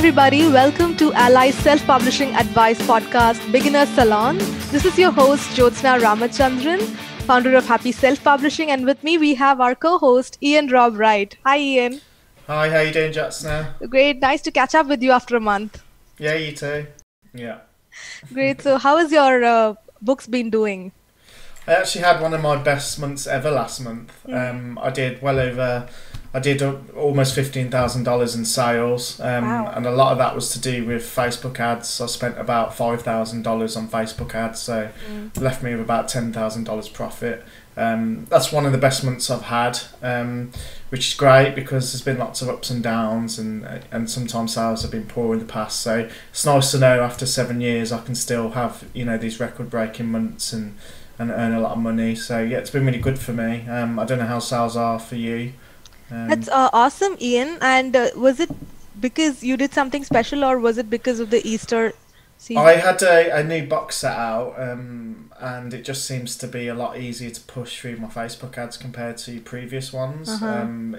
everybody. Welcome to ALLi's Self-Publishing Advice Podcast, Beginner Salon. This is your host, Jyotsna Ramachandran, founder of Happy Self-Publishing. And with me, we have our co-host, Iain Rob Wright. Hi, Iain. Hi, how you doing, Jyotsna? Great. Nice to catch up with you after a month. Yeah, you too. Yeah. Great. So how has your books been doing? I actually had one of my best months ever last month. I did almost $15,000 in sales, Wow. and a lot of that was to do with Facebook ads. I spent about $5,000 on Facebook ads, so left me with about $10,000 profit. That's one of the best months I've had, which is great because there's been lots of ups and downs, and sometimes sales have been poor in the past. So it's nice to know after 7 years I can still have these record-breaking months and earn a lot of money. So yeah, it's been really good for me. I don't know how sales are for you. That's awesome, Iain. And was it because you did something special, or was it because of the Easter season? I had a new box set out, and it just seems to be a lot easier to push through my Facebook ads compared to previous ones.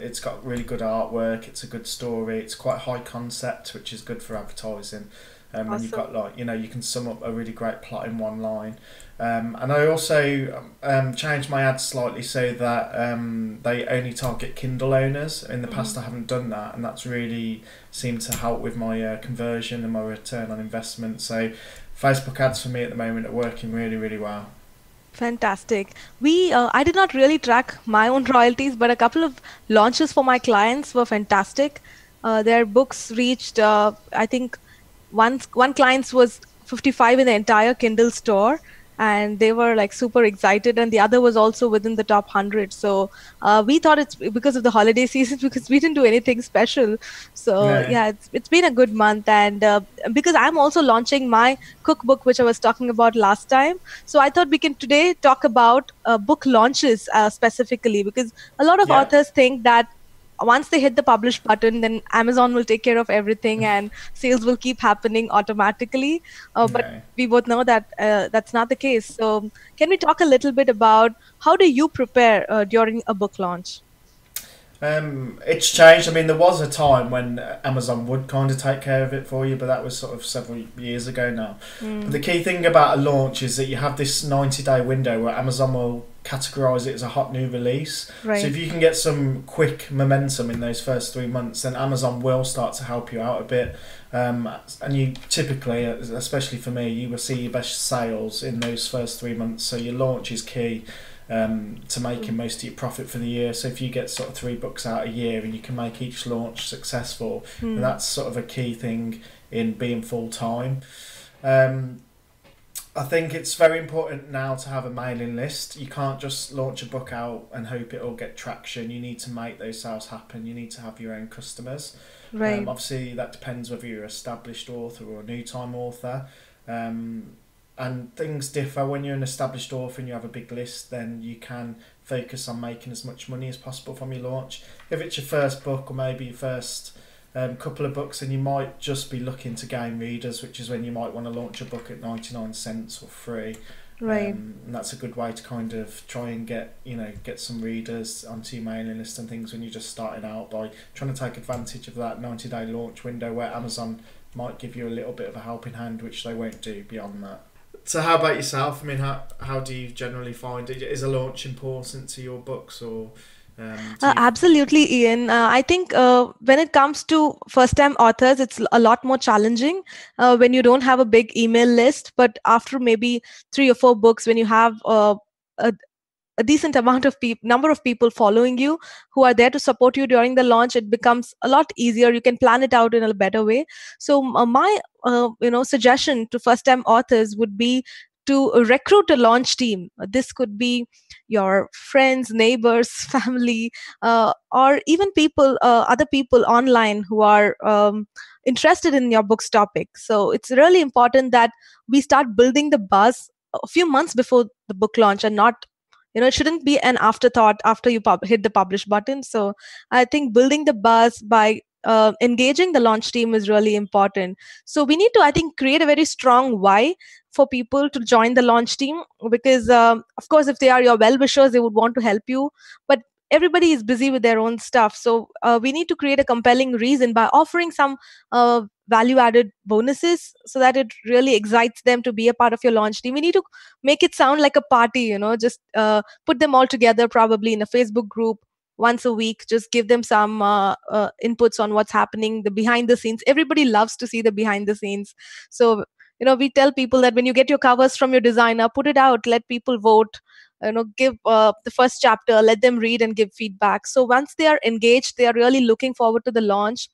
It's got really good artwork, it's a good story, it's quite high concept, which is good for advertising. And you've got you can sum up a really great plot in one line. And I also changed my ads slightly so that they only target Kindle owners. In the past I haven't done that, and that's really seemed to help with my conversion and my return on investment. So Facebook ads for me at the moment are working really, really well. Fantastic. I did not really track my own royalties, but a couple of launches for my clients were fantastic. Their books reached, I think, one client's was 55 in the entire Kindle store, and they were like super excited, and the other was also within the top 100. So we thought it's because of the holiday season, because we didn't do anything special. So yeah, it's been a good month, and because I'm also launching my cookbook, which I was talking about last time. So I thought we can today talk about book launches specifically, because a lot of authors think that once they hit the publish button, then Amazon will take care of everything and sales will keep happening automatically. But we both know that that's not the case. So can we talk a little bit about how do you prepare during a book launch? It's changed. I mean, there was a time when Amazon would kind of take care of it for you, but that was sort of several years ago now. But the key thing about a launch is that you have this 90-day window where Amazon will categorize it as a hot new release. Right. So if you can get some quick momentum in those first 3 months, then Amazon will start to help you out a bit. And you typically, especially for me, you will see your best sales in those first 3 months. So your launch is key to making most of your profit for the year. So if you get sort of 3 books out a year and you can make each launch successful, that's sort of a key thing in being full-time. I think it's very important now to have a mailing list. You can't just launch a book out and hope it'll get traction. You need to make those sales happen. You need to have your own customers. Right. Obviously, that depends whether you're an established author or a new-time author. And things differ. When you're an established author and you have a big list, then you can focus on making as much money as possible from your launch. If it's your first book, or maybe your first couple of books, and you might just be looking to gain readers, which is when you might want to launch a book at 99 cents or free. Right. And that's a good way to kind of try and get some readers onto your mailing list and things when you're just starting out, by trying to take advantage of that 90-day launch window where Amazon might give you a little bit of a helping hand, which they won't do beyond that. So how about yourself? I mean, how do you generally find it? Is a launch important to your books, or Absolutely, Iain. I think when it comes to first-time authors, it's a lot more challenging when you don't have a big email list. But after maybe 3 or 4 books, when you have a decent amount of number of people following you who are there to support you during the launch, it becomes a lot easier. You can plan it out in a better way. So my suggestion to first-time authors would be to recruit a launch team. This could be your friends, neighbors, family, or even other people online who are interested in your book's topic. So it's really important that we start building the buzz a few months before the book launch, and not, it shouldn't be an afterthought after you hit the publish button. So I think building the buzz by engaging the launch team is really important. So we need to, I think, create a very strong why for people to join the launch team, because of course, if they are your well-wishers, they would want to help you, but everybody is busy with their own stuff. So we need to create a compelling reason by offering some value added bonuses so that it really excites them to be a part of your launch team. We need to make it sound like a party, just put them all together, probably in a Facebook group once a week. Just give them some inputs on what's happening, the behind the scenes. Everybody loves to see the behind the scenes. So we tell people that when you get your covers from your designer, put it out, let people vote, give the first chapter, let them read and give feedback. So once they are engaged, they are really looking forward to the launch.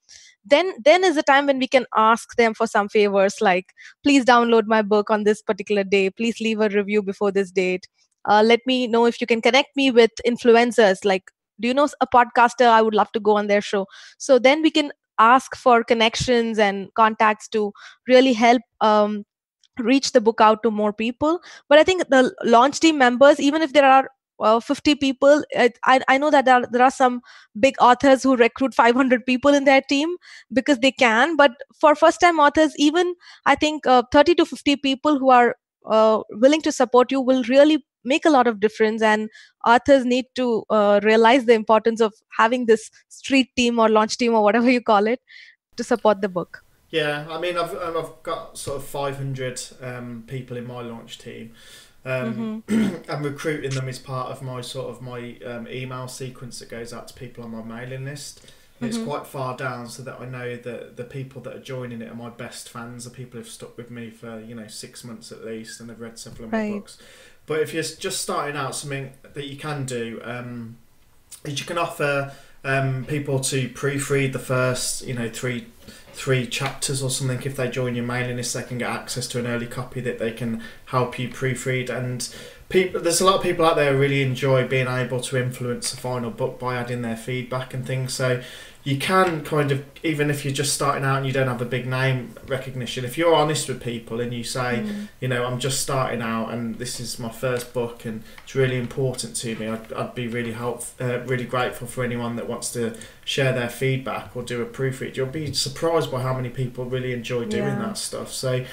Then is the time when we can ask them for some favors, like, please download my book on this particular day, please leave a review before this date, let me know if you can connect me with influencers, like, do you know a podcaster, I would love to go on their show. So then we can ask for connections and contacts to really help reach the book out to more people. But I think the launch team members, even if there are 50 people, I know that there are some big authors who recruit 500 people in their team because they can. But for first time authors, even I think 30 to 50 people who are willing to support you will really make a lot of difference. And authors need to realize the importance of having this street team or launch team or whatever you call it to support the book. Yeah, I mean, I've got sort of 500 people in my launch team. I'm recruiting them as part of my email sequence that goes out to people on my mailing list. And it's quite far down, so that I know that the people that are joining it are my best fans, the people who've stuck with me for 6 months at least, and have read several of my books. But if you're just starting out, something that you can do is you can offer people to proofread the first three chapters or something. If they join your mailing list, they can get access to an early copy that they can help you proofread. And there's a lot of people out there who really enjoy being able to influence the final book by adding their feedback and things. So you can kind of, even if you're just starting out and you don't have a big name recognition, if you're honest with people and you say, I'm just starting out and this is my first book and it's really important to me, I'd be really really grateful for anyone that wants to share their feedback or do a proofread. You'll be surprised by how many people really enjoy doing that stuff. So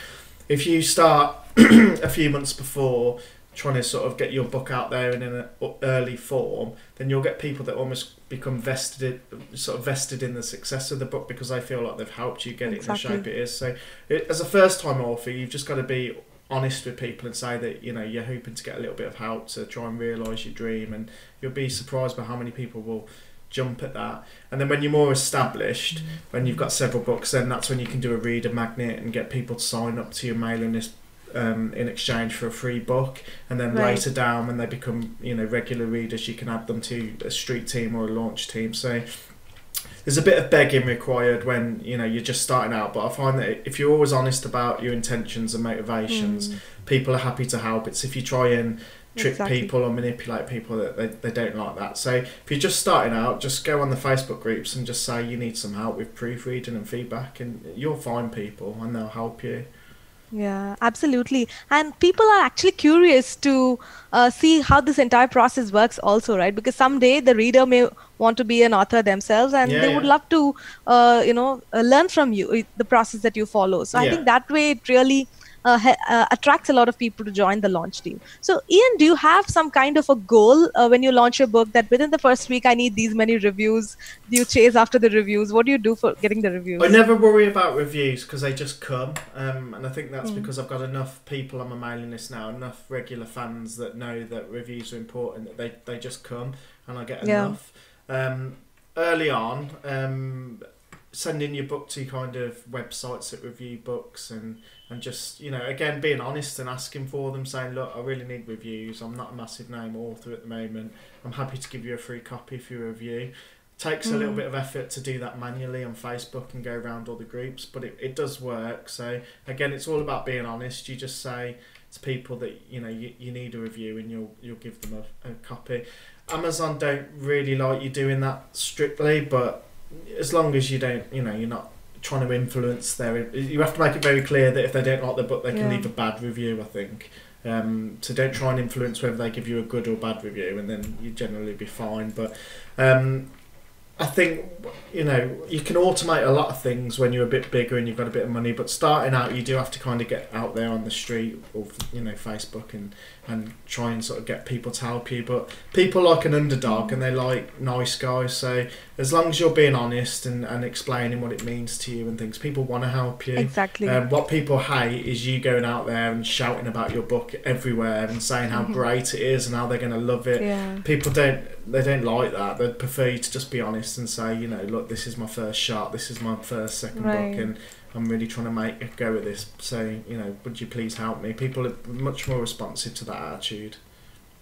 if you start a few months before trying to sort of get your book out there in an early form, then you'll get people that almost become vested in the success of the book because they feel like they've helped you get it in the shape it is. So as a first time author, you've just got to be honest with people and say that you're hoping to get a little bit of help to try and realise your dream, and you'll be surprised by how many people will jump at that. And then when you're more established, when you've got several books, then that's when you can do a reader magnet and get people to sign up to your mailing list in exchange for a free book, and then later down when they become regular readers, you can add them to a street team or a launch team. So there's a bit of begging required when you're just starting out, but I find that if you're always honest about your intentions and motivations, people are happy to help. It's if you try and trick people or manipulate people that they don't like that. So if you're just starting out, just go on the Facebook groups and just say you need some help with proofreading and feedback, and you'll find people and they'll help you. Yeah, absolutely. And people are actually curious to see how this entire process works also, right? Because someday the reader may want to be an author themselves, and they would love to, learn from you, the process that you follow. So I think that way it really attracts a lot of people to join the launch team. So Iain, do you have some kind of a goal when you launch your book, that within the first week I need these many reviews? Do you chase after the reviews? What do you do for getting the reviews? I never worry about reviews because they just come, and I think that's because I've got enough people on my mailing list now, enough regular fans that know that reviews are important, that they just come, and I get enough. Early on, sending your book to kind of websites that review books and just, again, being honest and asking for them, saying, look, I really need reviews. I'm not a massive name author at the moment. I'm happy to give you a free copy for your review. Takes a little bit of effort to do that manually on Facebook and go around all the groups, but it does work. So again, it's all about being honest. You just say to people that you need a review, and you'll give them a copy. Amazon don't really like you doing that strictly, but as long as you don't, you're not trying to influence you have to make it very clear that if they don't like the book, they can leave a bad review, I think. So don't try and influence whether they give you a good or bad review, and then you generally be fine. But I think, you know, you can automate a lot of things when you're a bit bigger and you've got a bit of money, but starting out you do have to kind of get out there on the street or, you know, Facebook and try and sort of get people to help you. But people like an underdog and they like nice guys, so as long as you're being honest and explaining what it means to you and things, people want to help you. Exactly. What people hate is you going out there and shouting about your book everywhere and saying how great it is and how they're going to love it. Yeah. People don't like that. They'd prefer you to just be honest and say, you know, look, this is my first shot, this is my second book, and I'm really trying to make a go at this, so, you know, would you please help me? People are much more responsive to that attitude.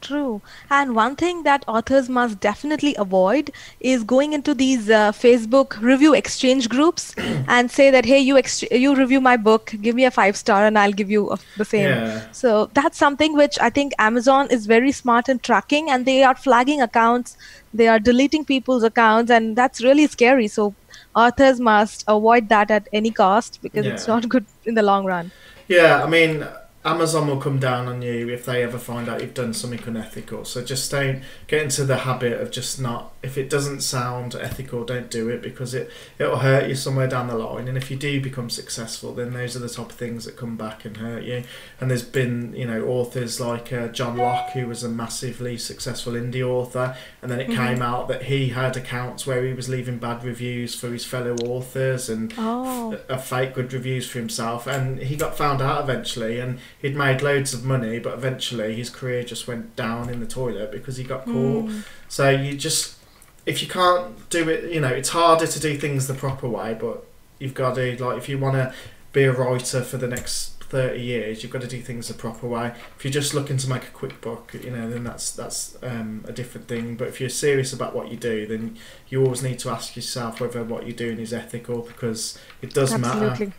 True. And one thing that authors must definitely avoid is going into these Facebook review exchange groups and say that, hey, you review my book, give me a 5-star and I'll give you the same. Yeah. So that's something which I think Amazon is very smart in tracking, and they are flagging accounts, they are deleting people's accounts, and that's really scary. So authors must avoid that at any cost, because it's not good in the long run. Yeah, I mean, Amazon will come down on you if they ever find out you've done something unethical. So just don't get into the habit of just not, if it doesn't sound ethical, don't do it, because it'll hurt you somewhere down the line. And if you do become successful, then those are the type of things that come back and hurt you. And there's been, you know, authors like John Locke, who was a massively successful indie author, and then it came out that he had accounts where he was leaving bad reviews for his fellow authors and fake good reviews for himself, and he got found out eventually, and he'd made loads of money, but eventually his career just went down in the toilet because he got caught. So you just, if you can't do it, you know, it's harder to do things the proper way, but you've got to, like, if you want to be a writer for the next 30 years, you've got to do things the proper way. If you're just looking to make a quick buck, you know, then that's a different thing. But if you're serious about what you do, then you always need to ask yourself whether what you're doing is ethical, because it does matter.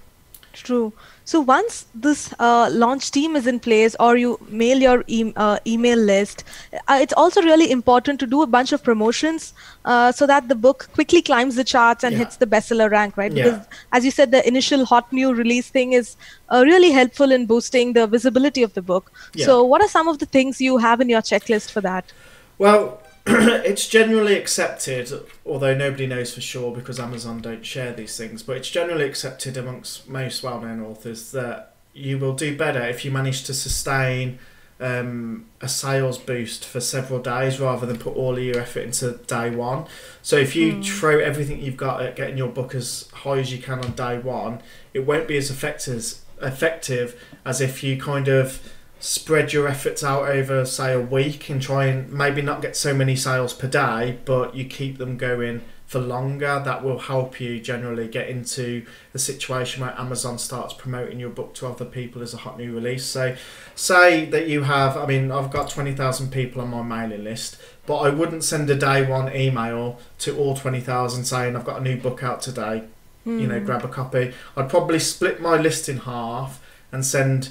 True. So once this launch team is in place, or you mail your email list, it's also really important to do a bunch of promotions so that the book quickly climbs the charts and hits the bestseller rank, right? Because as you said, the initial hot new release thing is really helpful in boosting the visibility of the book. So what are some of the things you have in your checklist for that? Well, it's generally accepted, although nobody knows for sure because Amazon don't share these things, but it's generally accepted amongst most well-known authors that you will do better if you manage to sustain a sales boost for several days rather than put all of your effort into day one. So if you throw everything you've got at getting your book as high as you can on day one, it won't be as effective as if you kind of spread your efforts out over, say, a week and try and maybe not get so many sales per day, but you keep them going for longer. That will help you generally get into the situation where Amazon starts promoting your book to other people as a hot new release. So say that you have, I mean, I've got 20,000 people on my mailing list, but I wouldn't send a day one email to all 20,000 saying I've got a new book out today, you know, grab a copy. I'd probably split my list in half and send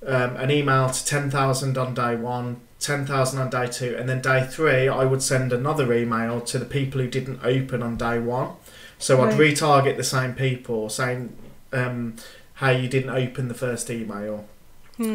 an email to 10,000 on day one, 10,000 on day two, and then day three I would send another email to the people who didn't open on day one. So I'd retarget the same people saying how you didn't open the first email,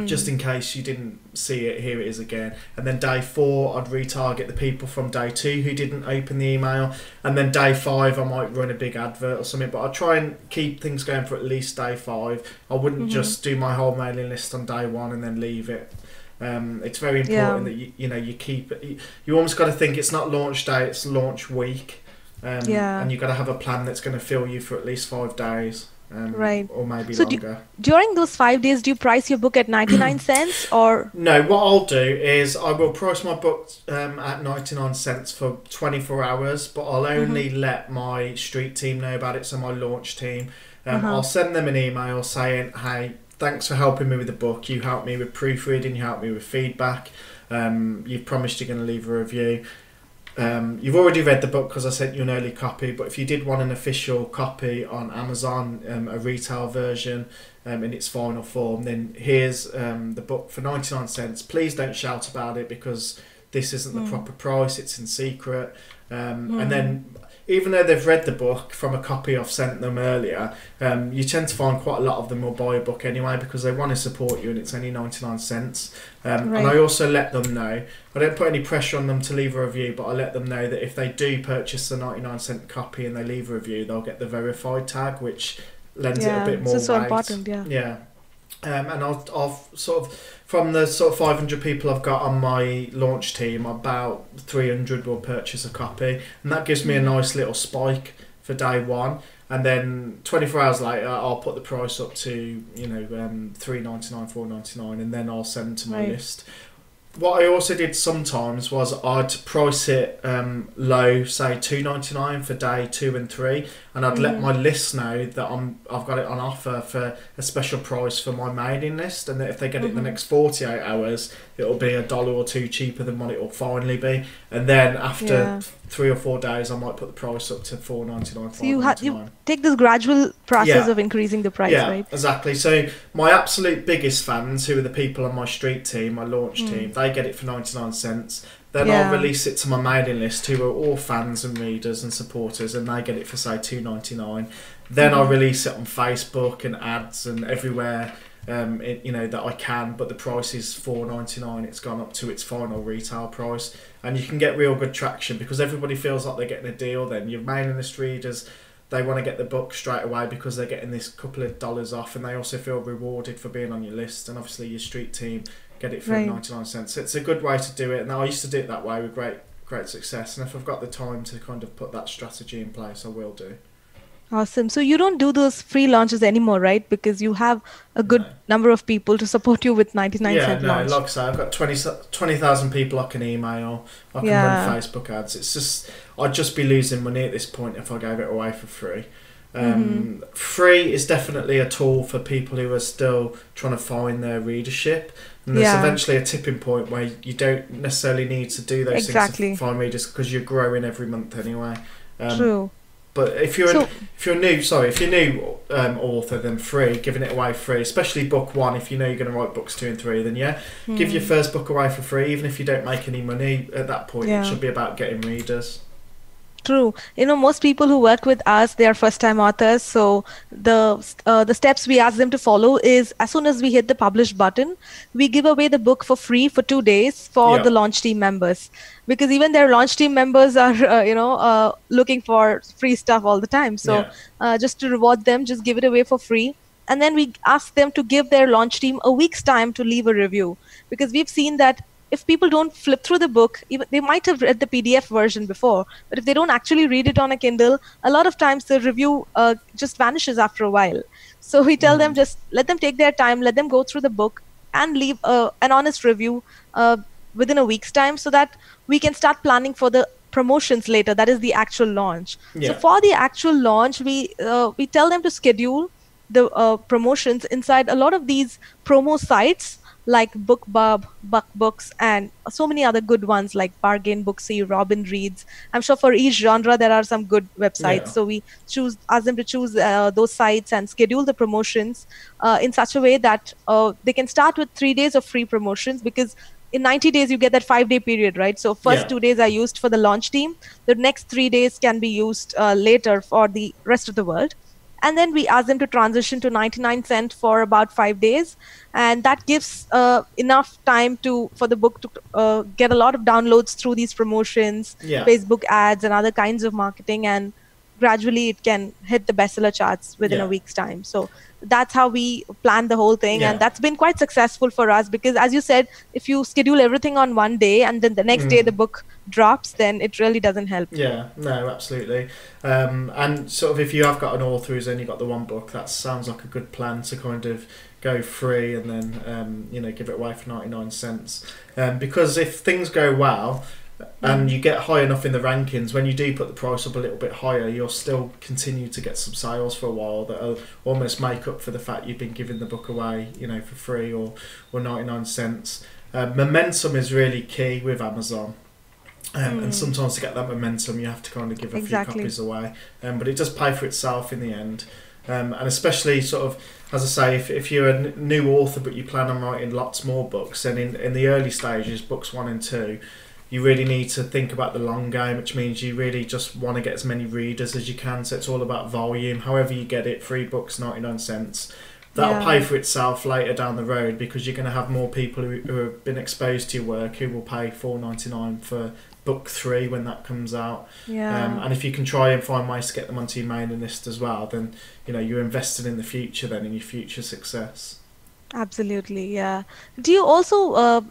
just in case you didn't see it, here it is again. And then day four I'd retarget the people from day two who didn't open the email, and then day five I might run a big advert or something, but I'd try and keep things going for at least day five. I wouldn't just do my whole mailing list on day one and then leave it. It's very important that you know, you keep it. You almost got to think it's not launch day, it's launch week, and you've got to have a plan that's going to fill you for at least 5 days. Or maybe longer. During those 5 days, do you price your book at 99 cents or? No, what I'll do is I will price my book at 99 cents for 24 hours, but I'll only let my street team know about it, so my launch team. I'll send them an email saying, hey, thanks for helping me with the book. You helped me with proofreading, you helped me with feedback. You've promised you're going to leave a review. You've already read the book because I sent you an early copy, but if you did want an official copy on Amazon, a retail version in its final form, then here's the book for 99 cents. Please don't shout about it because this isn't the proper price, it's in secret. And then even though they've read the book from a copy I've sent them earlier, you tend to find quite a lot of them will buy a book anyway because they want to support you, and it's only 99 cents. And I also let them know, I don't put any pressure on them to leave a review, but I let them know that if they do purchase the 99-cent copy and they leave a review, they'll get the verified tag, which lends it a bit more weight. So important, Yeah. And I've sort of, from the sort of 500 people I've got on my launch team, about 300 will purchase a copy, and that gives me a nice little spike for day one. And then 24 hours later, I'll put the price up to, you know, $3.99, $4.99, and then I'll send to my list. What I also did sometimes was I'd price it low, say $2.99 for day 2 and 3, and I'd let my list know that I've got it on offer for a special price for my mailing list, and that if they get it in the next 48 hours, it'll be $1 or $2 cheaper than what it will finally be. And then after 3 or 4 days, I might put the price up to $4.99. So you take this gradual process of increasing the price, right? Exactly. So my absolute biggest fans, who are the people on my street team, my launch team, they get it for 99 cents. Then I'll release it to my mailing list, who are all fans and readers and supporters, and they get it for, say, $2.99. Then I'll release it on Facebook and ads and everywhere, you know, that I can, but the price is $4.99. It's gone up to its final retail price, and you can get real good traction because everybody feels like they're getting a deal. Then your mailing list readers, they want to get the book straight away because they're getting this couple of dollars off, and they also feel rewarded for being on your list. And obviously your street team get it for 99 cents. So it's a good way to do it, and I used to do it that way with great success. And if I've got the time to kind of put that strategy in place, I will do. Awesome. So you don't do those free launches anymore, right? Because you have a good number of people to support you with 99-cent launch. Like I say, I've got 20,000 people I can email, I can run Facebook ads. It's just, I'd just be losing money at this point if I gave it away for free. Free is definitely a tool for people who are still trying to find their readership. And there's eventually a tipping point where you don't necessarily need to do those things to find readers because you're growing every month anyway. True. But if you're a new author, then free, giving it away free, especially book one. If you know you're going to write books 2 and 3, then give your first book away for free, even if you don't make any money at that point. It should be about getting readers. True. You know, most people who work with us, they are first-time authors. So the steps we ask them to follow is, as soon as we hit the publish button, we give away the book for free for 2 days for the launch team members, because even their launch team members are looking for free stuff all the time. So just to reward them, just give it away for free. And then we ask them to give their launch team a week's time to leave a review, because we've seen that if people don't flip through the book, even they might have read the PDF version before, but if they don't actually read it on a Kindle, a lot of times the review just vanishes after a while. So we tell them, just let them take their time, let them go through the book and leave an honest review within a week's time, so that we can start planning for the promotions later. That is the actual launch. So for the actual launch, we tell them to schedule the promotions inside a lot of these promo sites like Bookbub, BuckBooks, and so many other good ones like Bargain Booksy, Robin Reads. I'm sure for each genre there are some good websites. So we ask them to choose those sites and schedule the promotions in such a way that they can start with 3 days of free promotions, because in 90 days you get that 5-day period, right? So first 2 days are used for the launch team. The next 3 days can be used later for the rest of the world. And then we ask them to transition to 99 cent for about 5 days. And that gives enough time for the book to get a lot of downloads through these promotions, Facebook ads and other kinds of marketing. And gradually it can hit the bestseller charts within a week's time. So that's how we plan the whole thing. And that's been quite successful for us, because as you said, if you schedule everything on one day and then the next day the book drops, then it really doesn't help. Yeah, no, absolutely. And sort of if you have got an author who's only got the one book, that sounds like a good plan to kind of go free and then give it away for 99 cents. Because if things go well and you get high enough in the rankings, when you do put the price up a little bit higher, you'll still continue to get some sales for a while that'll almost make up for the fact you've been giving the book away, for free or 99 cents. Momentum is really key with Amazon. And sometimes to get that momentum, you have to kind of give a few copies away. But it does pay for itself in the end. And especially sort of, as I say, if you're a new author but you plan on writing lots more books, and in the early stages, books 1 and 2, you really need to think about the long game, which means you really just want to get as many readers as you can. So it's all about volume. However you get it, 3 books, 99 cents. That'll pay for itself later down the road, because you're going to have more people who have been exposed to your work who will pay $4.99 for book 3 when that comes out. And if you can try and find ways to get them onto your mailing list as well, then you're invested in the future, then in your future success. Absolutely, yeah. Do you also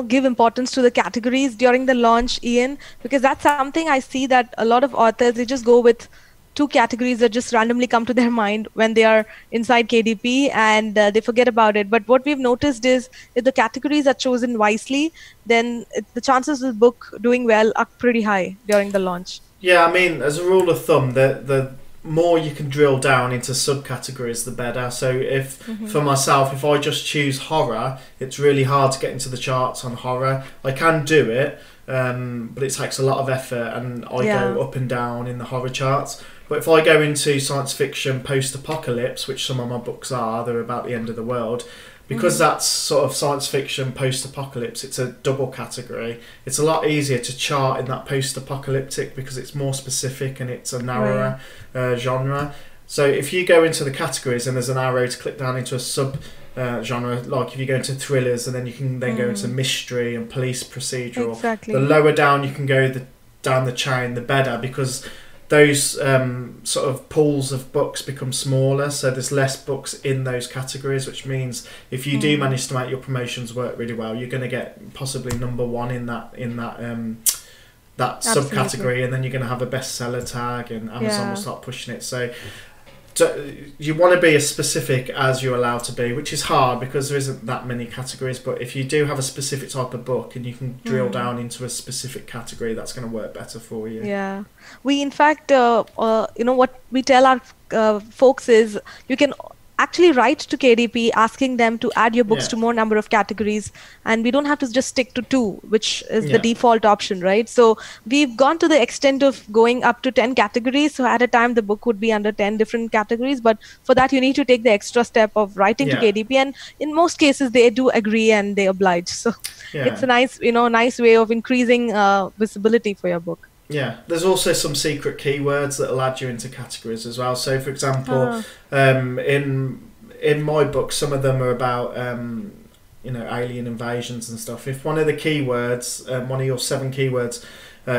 give importance to the categories during the launch, Iain? Because that's something I see that a lot of authors, they just go with 2 categories that just randomly come to their mind when they are inside KDP, and they forget about it. But what we've noticed is, if the categories are chosen wisely, then the chances of the book doing well are pretty high during the launch. Yeah, I mean, as a rule of thumb, the more you can drill down into subcategories, the better. So for myself, if I just choose horror, it's really hard to get into the charts on horror. I can do it, but it takes a lot of effort, and I go up and down in the horror charts. But if I go into science fiction, post-apocalypse, which some of my books are, they're about the end of the world, because that's sort of science fiction, post-apocalypse, it's a double category. It's a lot easier to chart in that post-apocalyptic, because it's more specific and it's a narrower genre. So if you go into the categories and there's an arrow to click down into a sub genre, like if you go into thrillers, and then you can then go into mystery and police procedural. Exactly. The lower down you can go down the chain, the better, because those sort of pools of books become smaller, so there's less books in those categories, which means if you do manage to make your promotions work really well, you're going to get possibly number 1 in that subcategory, and then you're going to have a bestseller tag, and Amazon will start pushing it. So you want to be as specific as you're allowed to be, which is hard because there isn't that many categories. But if you do have a specific type of book and you can drill down into a specific category, that's going to work better for you. Yeah, we in fact, what we tell our folks is, you can actually write to KDP asking them to add your books to more number of categories, and we don't have to just stick to 2, which is the default option, right? So we've gone to the extent of going up to 10 categories. So at a time the book would be under 10 different categories, but for that you need to take the extra step of writing to KDP, and in most cases they do agree and they oblige. So it's a nice way of increasing visibility for your book. Yeah, there's also some secret keywords that will add you into categories as well. So, for example, in my book, some of them are about alien invasions and stuff. If one of the keywords, one of your 7 keywords,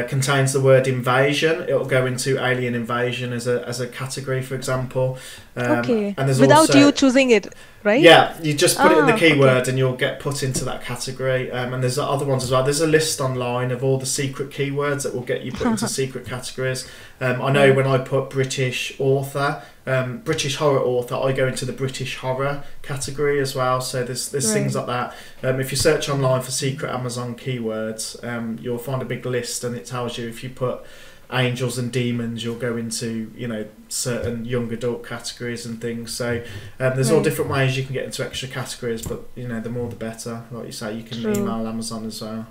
contains the word invasion, it'll go into alien invasion as a category, for example. And there's without also, you choosing it, right? Yeah, you just put it in the keyword and you'll get put into that category. And there's other ones as well. There's a list online of all the secret keywords that will get you put into secret categories. I know when I put British author, British horror author, I go into the British horror category as well. So there's things like that. If you search online for secret Amazon keywords, you'll find a big list, and it tells you if you put angels and demons, you'll go into certain young adult categories and things. So there's all different ways you can get into extra categories, but the more the better. Like you say, you can email Amazon as well.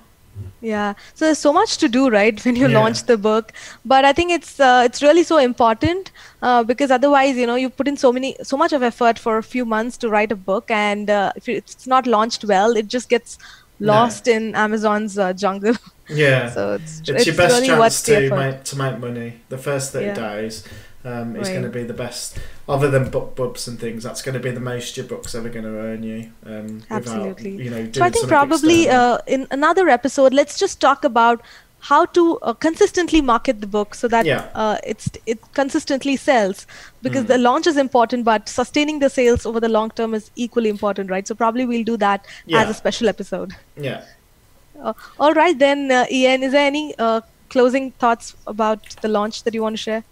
Yeah, so there's so much to do, right, when you launch the book. But I think it's really so important, because otherwise, you put in so much of effort for a few months to write a book, and if it's not launched well, it just gets lost in Amazon's jungle. Yeah, so it's your best really chance to make money. The first 30 days is going to be the best. Other than Bookbubs and things, that's going to be the most your book's ever going to earn you. Absolutely. Without, doing so I think probably in another episode, let's just talk about how to consistently market the book so that it consistently sells, because the launch is important, but sustaining the sales over the long term is equally important, right? So probably we'll do that as a special episode. Yeah. All right then, Iain, is there any closing thoughts about the launch that you want to share?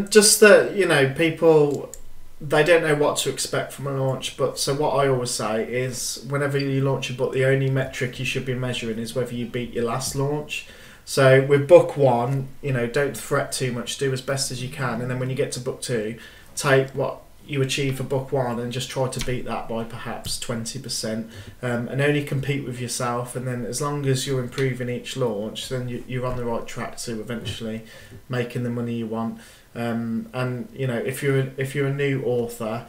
Just that, people, they don't know what to expect from a launch, but so what I always say is, whenever you launch a book, the only metric you should be measuring is whether you beat your last launch. So with book 1, don't fret too much, do as best as you can, and then when you get to book 2, take what you achieve for book 1 and just try to beat that by perhaps 20%, and only compete with yourself. And then as long as you're improving each launch, then you're on the right track to eventually making the money you want. And if you're a new author,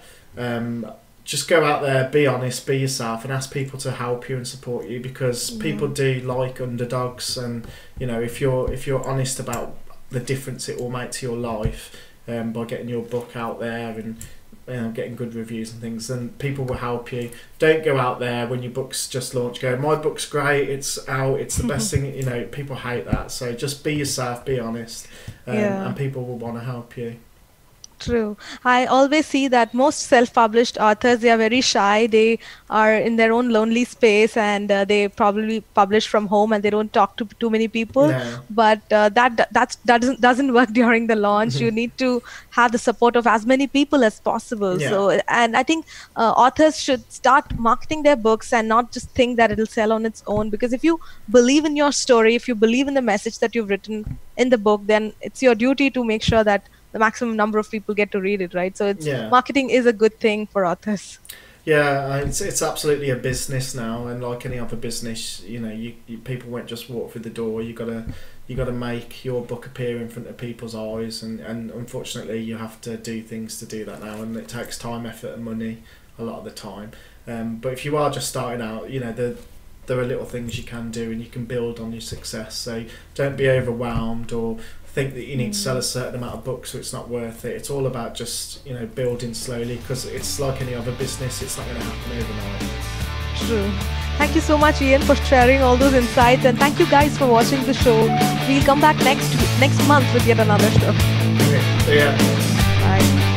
just go out there, be honest, be yourself, and ask people to help you and support you, because people do like underdogs. And if you're honest about the difference it will make to your life by getting your book out there and getting good reviews and things, then people will help you. Don't go out there when your book's just launched, go, my book's great, it's out, it's the best thing. People hate that. So just be yourself, be honest, and people will want to help you. True. I always see that most self-published authors, they are very shy. They are in their own lonely space, and they probably publish from home, and they don't talk to too many people. No. But that doesn't work during the launch. You need to have the support of as many people as possible. Yeah. So, and I think authors should start marketing their books and not just think that it'll sell on its own. Because if you believe in your story, if you believe in the message that you've written in the book, then it's your duty to make sure that the maximum number of people get to read it, right? So marketing is a good thing for authors. Yeah, it's absolutely a business now, and like any other business, you people won't just walk through the door. You gotta make your book appear in front of people's eyes, and unfortunately you have to do things to do that now, and it takes time, effort, and money a lot of the time. But if you are just starting out, there are little things you can do, and you can build on your success. So don't be overwhelmed or think that you need to sell a certain amount of books so it's not worth it. It's all about just building slowly, because it's like any other business, it's not going to happen overnight. True. Thank you so much, Iain, for sharing all those insights, and thank you guys for watching the show. We'll come back next month with yet another show. Okay, so yeah. Bye.